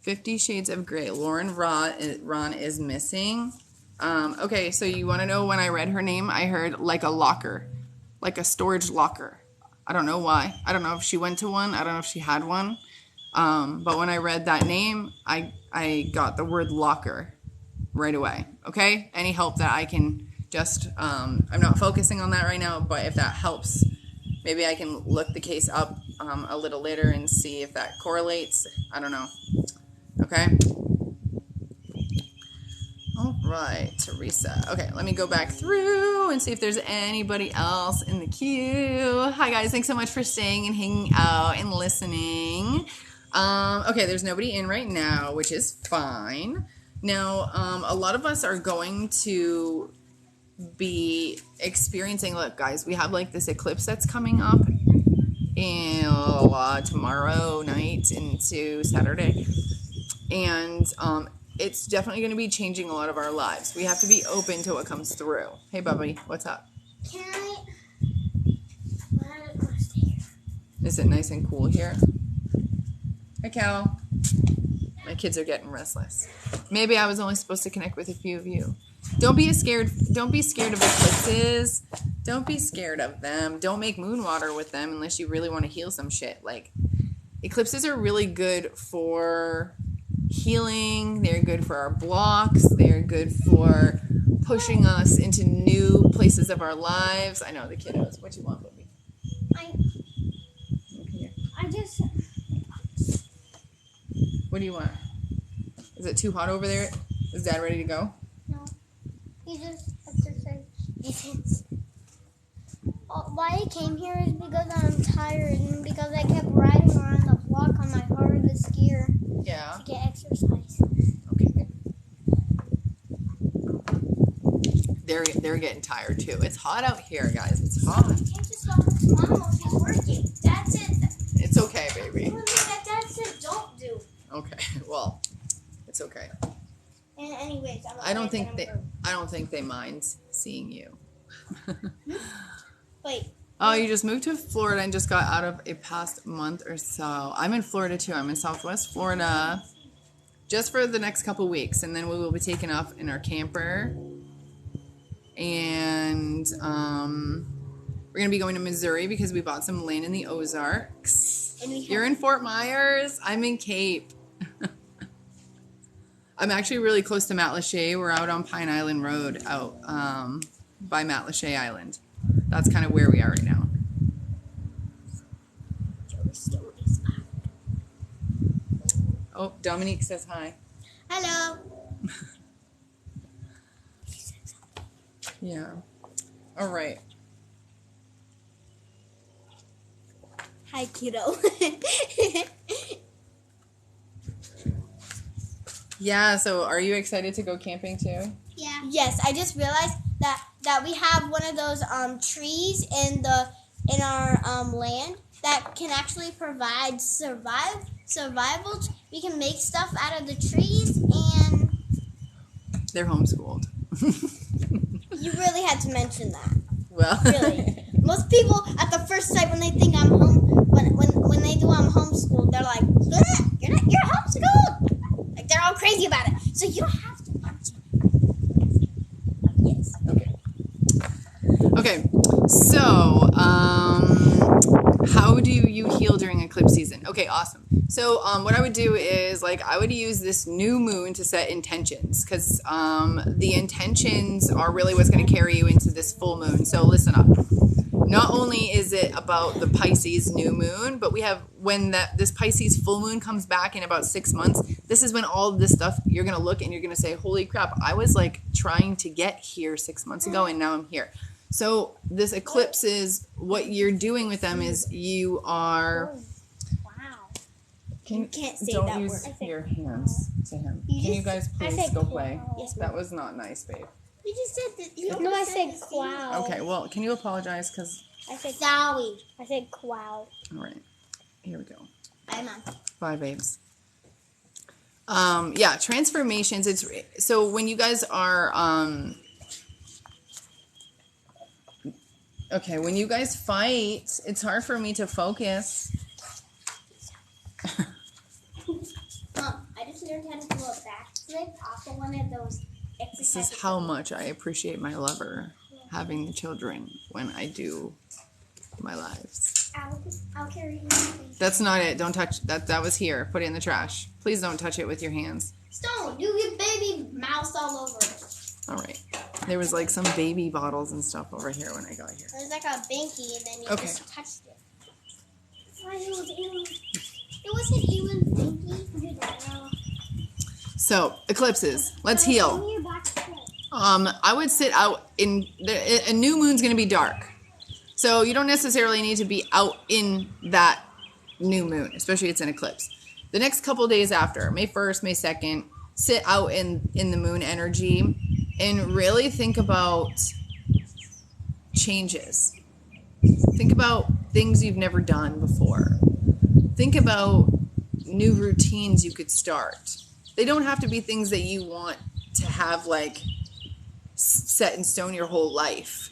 $50 Shades of Grey. Lauren Ron is missing. Okay, so you want to know when I read her name? I heard like a locker, like a storage locker. I don't know why. I don't know if she went to one. I don't know if she had one. But when I read that name, I got the word locker right away. Okay? Any help that I can just, I'm not focusing on that right now, but if that helps, maybe I can look the case up a little later and see if that correlates. I don't know. Okay? All right, Teresa. Okay, let me go back through and see if there's anybody else in the queue. Hi, guys. Thanks so much for staying and hanging out and listening. Okay, there's nobody in right now, which is fine. Now, a lot of us are going to be experiencing, look, guys, we have like this eclipse that's coming up in tomorrow night into Saturday. And it's definitely going to be changing a lot of our lives. We have to be open to what comes through. Hey, Bubby, what's up? Can I? Is it nice and cool here? Hi, Cal. My kids are getting restless. Maybe I was only supposed to connect with a few of you. Don't be scared of eclipses. Don't be scared of them. Don't make moon water with them unless you really want to heal some shit. Like, eclipses are really good for healing. They're good for our blocks. They're good for pushing us into new places of our lives. I know the kiddos. What you want, baby? I just. What do you want? Is it too hot over there? Is Dad ready to go? No. He just exercised. Why I came here is because I'm tired and because I kept riding around the block on my hardest gear. Yeah. To get exercise. Okay. They're getting tired too. It's hot out here, guys. It's hot. You can't just stop with Mom while she's working. That's it. It's okay, baby. That Dad don't do. Okay. Well, it's okay. And anyways, I don't think they mind seeing you. Wait. Oh, you just moved to Florida and just got out of a past month or so. I'm in Florida too. I'm in Southwest Florida just for the next couple weeks, and then we will be taking off in our camper. And we're gonna be going to Missouri because we bought some land in the Ozarks. You're in Fort Myers. I'm in Cape. I'm actually really close to Matlacha. We're out on Pine Island Road, out by Matlacha Island. That's kind of where we are right now. Oh, Dominique says hi. Hello. Yeah. All right. Hi, kiddo. Yeah, so are you excited to go camping too? Yeah. Yes, I just realized that we have one of those trees in our land that can actually provide survival. We can make stuff out of the trees, and they're homeschooled. You really had to mention that. Well, really, most people at the first sight when they think I'm home, when they do I'm homeschooled, they're like, you're homeschooled. Like they're all crazy about it. So you don't have to mention it. Yes. during eclipse season. Okay, awesome. So what I would do is like I would use this new moon to set intentions because the intentions are really what's going to carry you into this full moon. So listen up. Not only is it about the Pisces new moon, but we have when this Pisces full moon comes back in about 6 months, this is when all of this stuff you're going to look and you're going to say, holy crap, I was like trying to get here 6 months ago and now I'm here. So this eclipse is what you're doing with them is you are. Wow. You can't say don't that use word. your hands to him. You Can you just- guys I please said go cool. play? Yes, That was not nice, babe. You just said that. No, I said wow. Okay, well, can you apologize? Because. I said sorry. I said wow. All right, here we go. Bye, Mom. Bye, babes. Yeah, transformations. It's so when you guys are okay, when you guys fight, it's hard for me to focus. Mom, I just learned how to do a backflip off of one of those exercises. This is how much I appreciate my lover having the children when I do my lives. I'll carry you. That's not it. Don't touch that. That was here. Put it in the trash. Please don't touch it with your hands. Stone, you get baby mouse all over it. All right. There was like some baby bottles and stuff over here when I got here. There's like a binky, and then you Okay. just touched it. It wasn't even binky. So eclipses. Let's heal. I would sit out in a new moon's going to be dark. So you don't necessarily need to be out in that new moon, especially if it's an eclipse. The next couple days after, May 1st, May 2nd, sit out in the moon energy and really think about changes. Think about things you've never done before. Think about new routines you could start. They don't have to be things that you want to have like set in stone your whole life.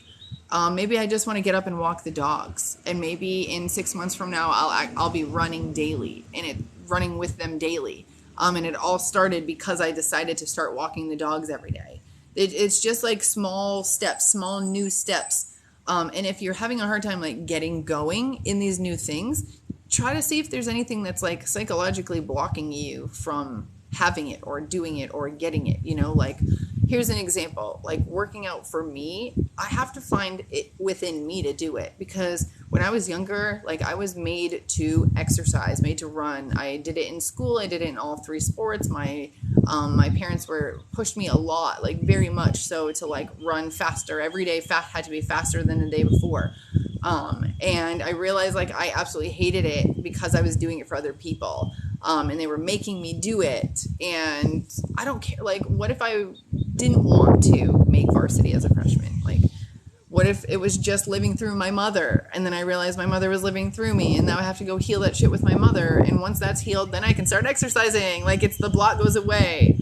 Maybe I just want to get up and walk the dogs, and maybe in 6 months from now I'll be running daily and running with them daily. And it all started because I decided to start walking the dogs every day. It's just like small steps, small new steps. And if you're having a hard time like getting going in these new things, try to see if there's anything that's like psychologically blocking you from having it or doing it or getting it, you know, like here's an example, like working out for me, I have to find it within me to do it because when I was younger, like I was made to exercise, made to run. I did it in school. I did it in all 3 sports. My parents pushed me a lot, like very much so to like run faster every day. Had to be faster than the day before. And I realized like I absolutely hated it because I was doing it for other people. And they were making me do it. And I don't care. Like, what if I didn't want to make varsity as a freshman? Like, what if it was just living through my mother? And then I realized my mother was living through me. And now I have to go heal that shit with my mother. And once that's healed, then I can start exercising. Like, it's the block goes away.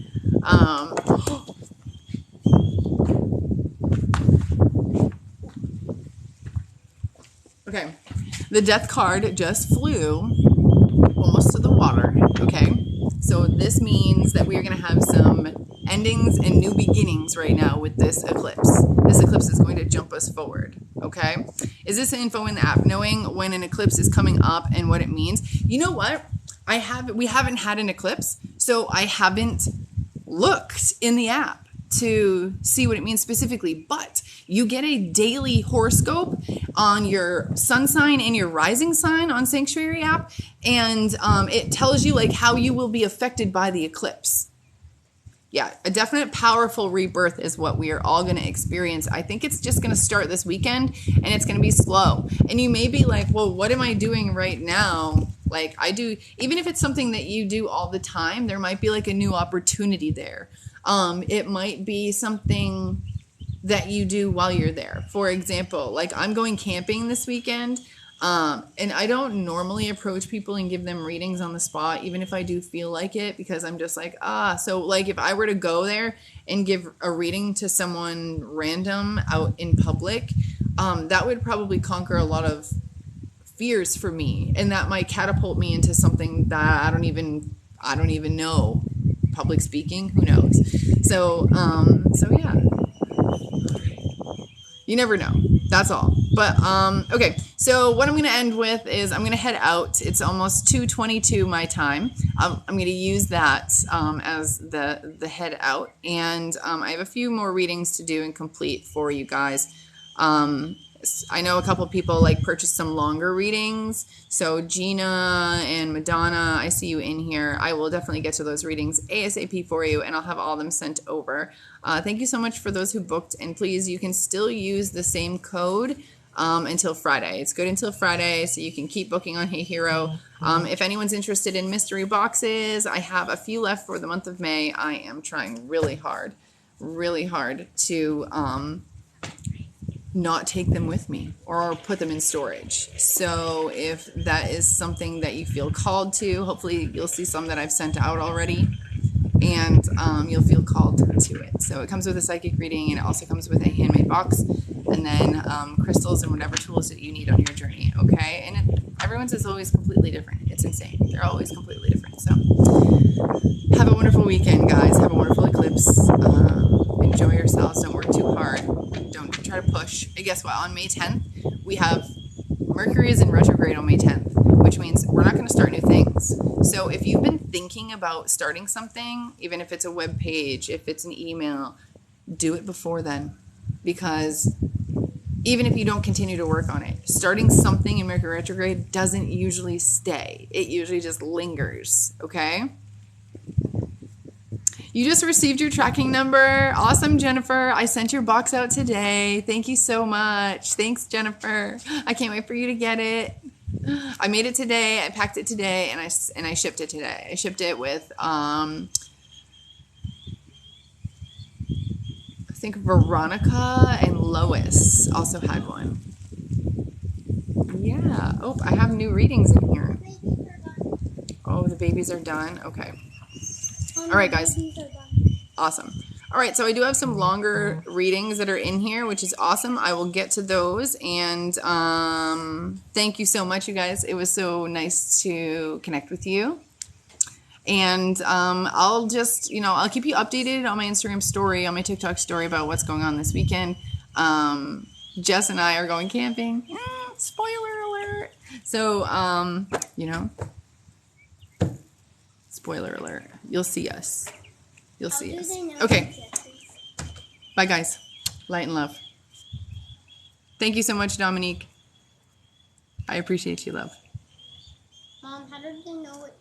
Okay. The death card just flew almost to the water, okay? So this means that we are going to have some endings and new beginnings right now with this eclipse. This eclipse is going to jump us forward, okay? Is this info in the app? Knowing when an eclipse is coming up and what it means. You know what? We haven't had an eclipse, so I haven't looked in the app to see what it means specifically, but you get a daily horoscope on your sun sign and your rising sign on Sanctuary app, and it tells you like how you will be affected by the eclipse. Yeah, a definite powerful rebirth is what we are all going to experience. I think it's just going to start this weekend, and it's going to be slow. And you may be like, well, what am I doing right now? Like I do, even if it's something that you do all the time, there might be like a new opportunity there. It might be something that you do while you're there. For example, like I'm going camping this weekend, and I don't normally approach people and give them readings on the spot, even if I do feel like it, because I'm just like, so like if I were to go there and give a reading to someone random out in public, that would probably conquer a lot of fears for me, and that might catapult me into something that I don't even know. Public speaking, who knows? So yeah. You never know. That's all. But okay, so what I'm going to end with is I'm going to head out. It's almost 2:22 my time. I'm going to use that as the head out, and I have a few more readings to do and complete for you guys. I know a couple people like purchased some longer readings. So Gina and Madonna, I see you in here. I will definitely get to those readings ASAP for you, and I'll have all of them sent over. Thank you so much for those who booked, and please, you can still use the same code until Friday. It's good until Friday, so you can keep booking on Hey Hero. If anyone's interested in mystery boxes, I have a few left for the month of May. I am trying really hard to not take them with me or put them in storage. So if that is something that you feel called to, hopefully you'll see some that I've sent out already, and you'll feel called to it. So it comes with a psychic reading, and it also comes with a handmade box, and then crystals and whatever tools that you need on your journey, okay? And everyone's is always completely different. It's insane. They're always completely different. So have a wonderful weekend, guys. Have a wonderful eclipse. Enjoy yourselves. Don't work too hard. Don't try to push. And guess what? On May 10th, we have Mercury is in retrograde on May 10th, which means we're not going to start new things. So if you've been thinking about starting something, even if it's a web page, if it's an email, do it before then. Because even if you don't continue to work on it, starting something in Mercury retrograde doesn't usually stay. It usually just lingers, okay? You just received your tracking number. Awesome, Jennifer. I sent your box out today. Thank you so much. Thanks, Jennifer. I can't wait for you to get it. I made it today. I packed it today, and I shipped it today. I shipped it with I think Veronica and Lois also had one. Yeah. Oh, I have new readings in here. Oh, the babies are done. Okay. All right, guys. Awesome. All right, so I do have some longer readings that are in here, which is awesome. I will get to those, and thank you so much, you guys. It was so nice to connect with you. And I'll just, I'll keep you updated on my Instagram story, on my TikTok story about what's going on this weekend. Jess and I are going camping. Spoiler alert. So, spoiler alert. You'll see us. You'll see us. Okay. Bye, guys. Light and love. Thank you so much, Dominique. I appreciate you, love. Mom, how did they know what